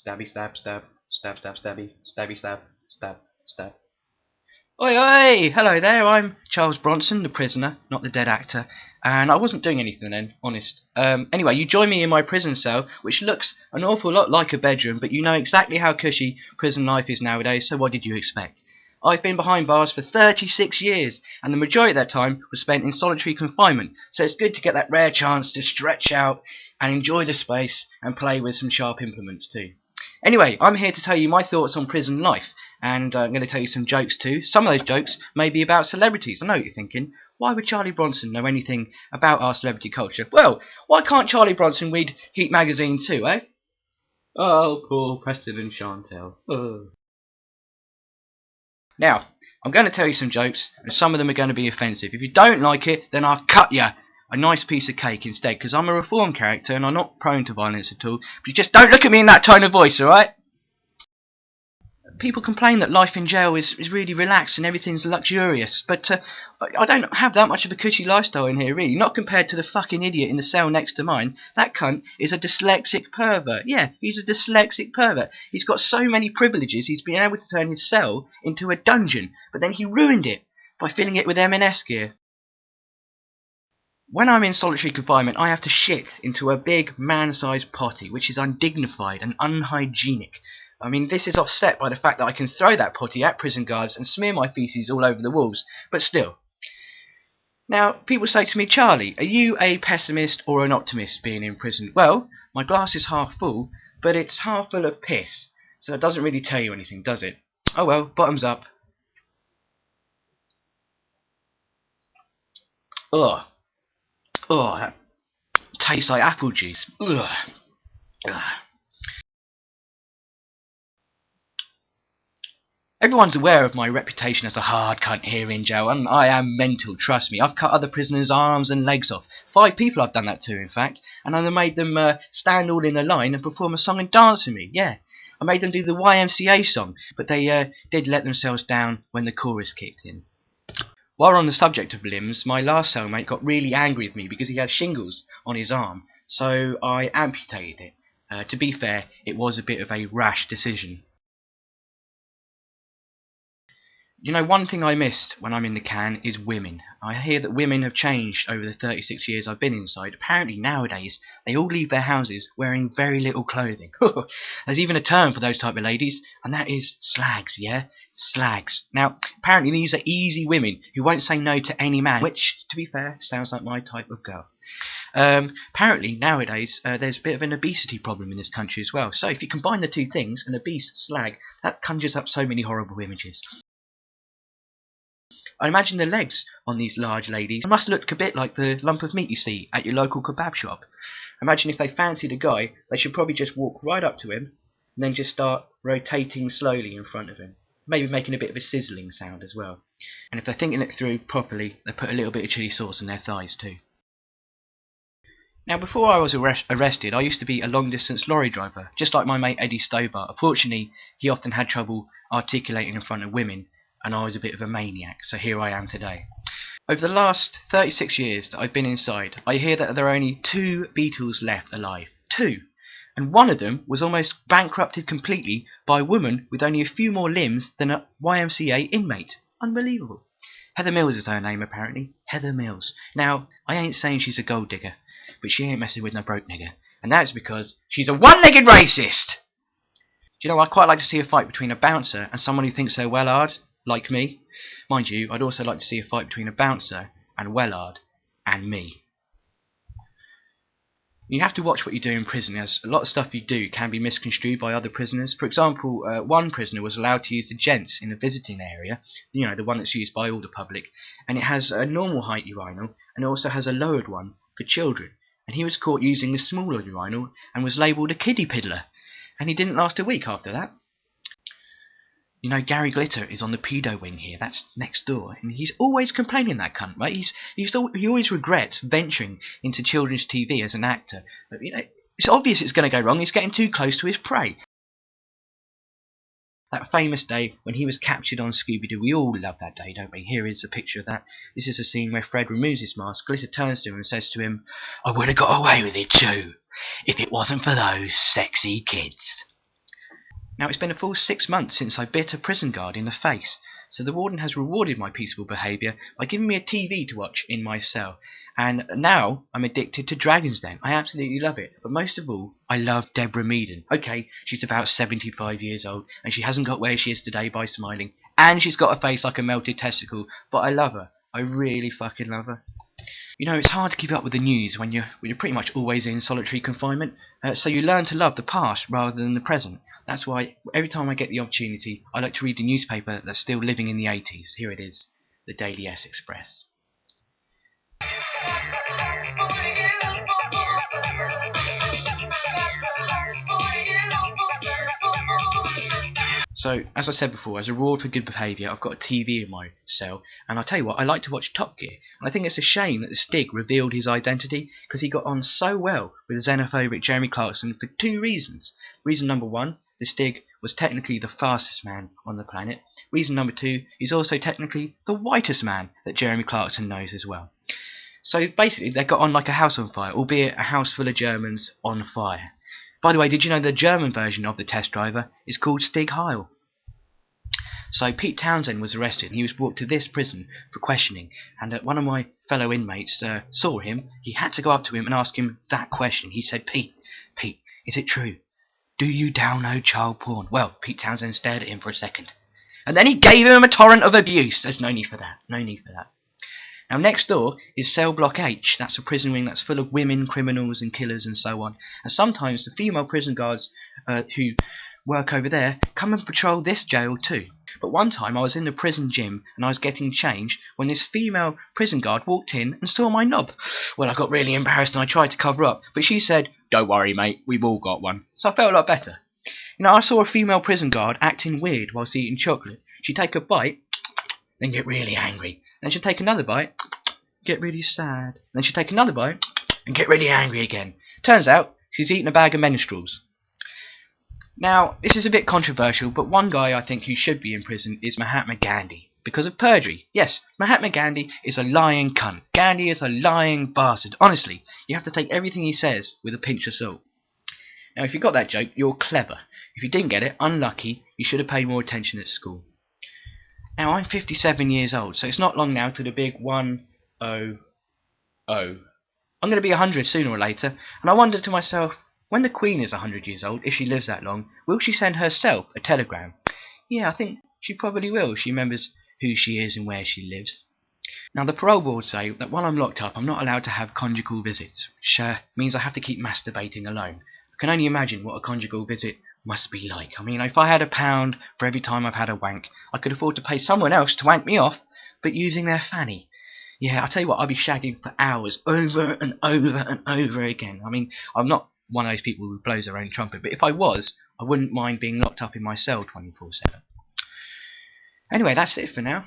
Stabby stab stab. Stab stab stabby. Stabby stab. Stab stab. Oi oi! Hello there, I'm Charles Bronson, the prisoner, not the dead actor, and I wasn't doing anything then, honest. Anyway, you join me in my prison cell, which looks an awful lot like a bedroom, but you know exactly how cushy prison life is nowadays, so what did you expect? I've been behind bars for 36 years, and the majority of that time was spent in solitary confinement, so it's good to get that rare chance to stretch out and enjoy the space and play with some sharp implements too. Anyway, I'm here to tell you my thoughts on prison life, and I'm going to tell you some jokes too. Some of those jokes may be about celebrities. I know what you're thinking. Why would Charlie Bronson know anything about our celebrity culture? Well, why can't Charlie Bronson read Geek magazine too, eh? Oh, poor Preston and Chantel. Oh. Now, I'm going to tell you some jokes, and some of them are going to be offensive. If you don't like it, then I'll cut you a nice piece of cake instead, because I'm a reformed character and I'm not prone to violence at all. But you just don't look at me in that tone of voice, alright? People complain that life in jail is really relaxed and everything's luxurious, but I don't have that much of a cushy lifestyle in here, really. Not compared to the fucking idiot in the cell next to mine. That cunt is a dyslexic pervert. Yeah, he's a dyslexic pervert. He's got so many privileges, he's been able to turn his cell into a dungeon, but then he ruined it by filling it with M&S gear. When I'm in solitary confinement, I have to shit into a big man-sized potty, which is undignified and unhygienic. I mean, this is offset by the fact that I can throw that potty at prison guards and smear my feces all over the walls, but still. Now, people say to me, Charlie, are you a pessimist or an optimist being in prison? Well, my glass is half full, but it's half full of piss, so it doesn't really tell you anything, does it? Oh well, bottoms up. Ugh. Oh, that tastes like apple juice. Ugh. Ugh. Everyone's aware of my reputation as a hard cunt here in jail, and I am mental, trust me. I've cut other prisoners' arms and legs off. 5 people I've done that to, in fact, and I made them stand all in a line and perform a song and dance with me, yeah. I made them do the YMCA song, but they did let themselves down when the chorus kicked in. While we're on the subject of limbs, my last cellmate got really angry with me because he had shingles on his arm, so I amputated it. To be fair, it was a bit of a rash decision. You know, one thing I missed when I'm in the can is women. I hear that women have changed over the 36 years I've been inside. Apparently nowadays they all leave their houses wearing very little clothing. There's even a term for those type of ladies, and that is slags, yeah? Slags. Now, apparently these are easy women who won't say no to any man, which, to be fair, sounds like my type of girl. Apparently nowadays there's a bit of an obesity problem in this country as well. So if you combine the two things, an obese slag, that conjures up so many horrible images. I imagine the legs on these large ladies must look a bit like the lump of meat you see at your local kebab shop. Imagine if they fancied a guy, they should probably just walk right up to him and then just start rotating slowly in front of him. Maybe making a bit of a sizzling sound as well. And if they're thinking it through properly, they put a little bit of chili sauce on their thighs too. Now, before I was arrested, I used to be a long-distance lorry driver, just like my mate Eddie Stover. Unfortunately, he often had trouble articulating in front of women, and I was a bit of a maniac, so here I am today. Over the last 36 years that I've been inside, I hear that there are only 2 Beatles left alive. 2! And one of them was almost bankrupted completely by a woman with only a few more limbs than a YMCA inmate. Unbelievable. Heather Mills is her name, apparently. Heather Mills. Now, I ain't saying she's a gold digger, but she ain't messing with no broke nigger. And that's because she's a one-legged racist! Do you know, I'd quite like to see a fight between a bouncer and someone who thinks they're well-hard, like me. Mind you, I'd also like to see a fight between a bouncer and Wellard and me. You have to watch what you do in prison, as a lot of stuff you do can be misconstrued by other prisoners. For example, one prisoner was allowed to use the gents in the visiting area, you know, the one that's used by all the public, and it has a normal height urinal and it also has a lowered one for children. And he was caught using the smaller urinal and was labelled a kiddie piddler, and he didn't last a week after that. You know, Gary Glitter is on the pedo wing here, that's next door, and he's always complaining, that cunt, right? He always regrets venturing into children's TV as an actor. But, you know, it's obvious it's going to go wrong, he's getting too close to his prey. That famous day when he was captured on Scooby-Doo, we all love that day, don't we? Here is a picture of that. This is a scene where Fred removes his mask, Glitter turns to him and says to him, "I would have got away with it too, if it wasn't for those sexy kids." Now it's been a full 6 months since I bit a prison guard in the face, so the warden has rewarded my peaceful behaviour by giving me a TV to watch in my cell, and now I'm addicted to Dragon's Den. I absolutely love it, but most of all, I love Deborah Meaden. Okay, she's about 75 years old, and she hasn't got where she is today by smiling, and she's got a face like a melted testicle, but I love her. I really fucking love her. You know, it's hard to keep up with the news when you're pretty much always in solitary confinement, so you learn to love the past rather than the present. That's why every time I get the opportunity, I like to read the newspaper that's still living in the 80s. Here it is, the Daily S Express. So, as I said before, as a reward for good behaviour, I've got a TV in my cell, and I'll tell you what, I like to watch Top Gear. And I think it's a shame that the Stig revealed his identity, because he got on so well with xenophobic Jeremy Clarkson for 2 reasons. Reason number 1, the Stig was technically the fastest man on the planet. Reason number 2, he's also technically the whitest man that Jeremy Clarkson knows as well. So basically, they got on like a house on fire, albeit a house full of Germans on fire. By the way, did you know the German version of the test driver is called Stig Heil? So Pete Townsend was arrested, and he was brought to this prison for questioning, and one of my fellow inmates saw him. He had to go up to him and ask him that question. He said, Pete, is it true? Do you download child porn? Well, Pete Townsend stared at him for a second, and then he gave him a torrent of abuse. There's no need for that. No need for that. Now, next door is Cell Block H. That's a prison wing that's full of women, criminals and killers and so on. And sometimes the female prison guards who work over there come and patrol this jail too. But one time I was in the prison gym and I was getting change when this female prison guard walked in and saw my knob. Well, I got really embarrassed and I tried to cover up, but she said, "Don't worry, mate, we've all got one." So I felt a lot better. You know, I saw a female prison guard acting weird whilst eating chocolate. She'd take a bite, then get really angry. Then she'd take another bite, get really sad. Then she'd take another bite, and get really angry again. Turns out, she's eaten a bag of menstruals. Now, this is a bit controversial, but one guy I think who should be in prison is Mahatma Gandhi, because of perjury. Yes, Mahatma Gandhi is a lying cunt. Gandhi is a lying bastard. Honestly, you have to take everything he says with a pinch of salt. Now, if you got that joke, you're clever. If you didn't get it, unlucky, you should have paid more attention at school. Now, I'm 57 years old, so it's not long now to the big 100. I'm going to be 100 sooner or later, and I wondered to myself, when the Queen is 100 years old, if she lives that long, will she send herself a telegram? Yeah, I think she probably will. She remembers who she is and where she lives. Now, the parole board say that while I'm locked up, I'm not allowed to have conjugal visits, which means I have to keep masturbating alone. I can only imagine what a conjugal visit must be like. I mean, if I had £1 for every time I've had a wank, I could afford to pay someone else to wank me off, but using their fanny. Yeah, I'll tell you what, I'd be shagging for hours, over and over and over again. I mean, I'm not one of those people who blows their own trumpet, but if I was, I wouldn't mind being locked up in my cell 24/7. Anyway, that's it for now.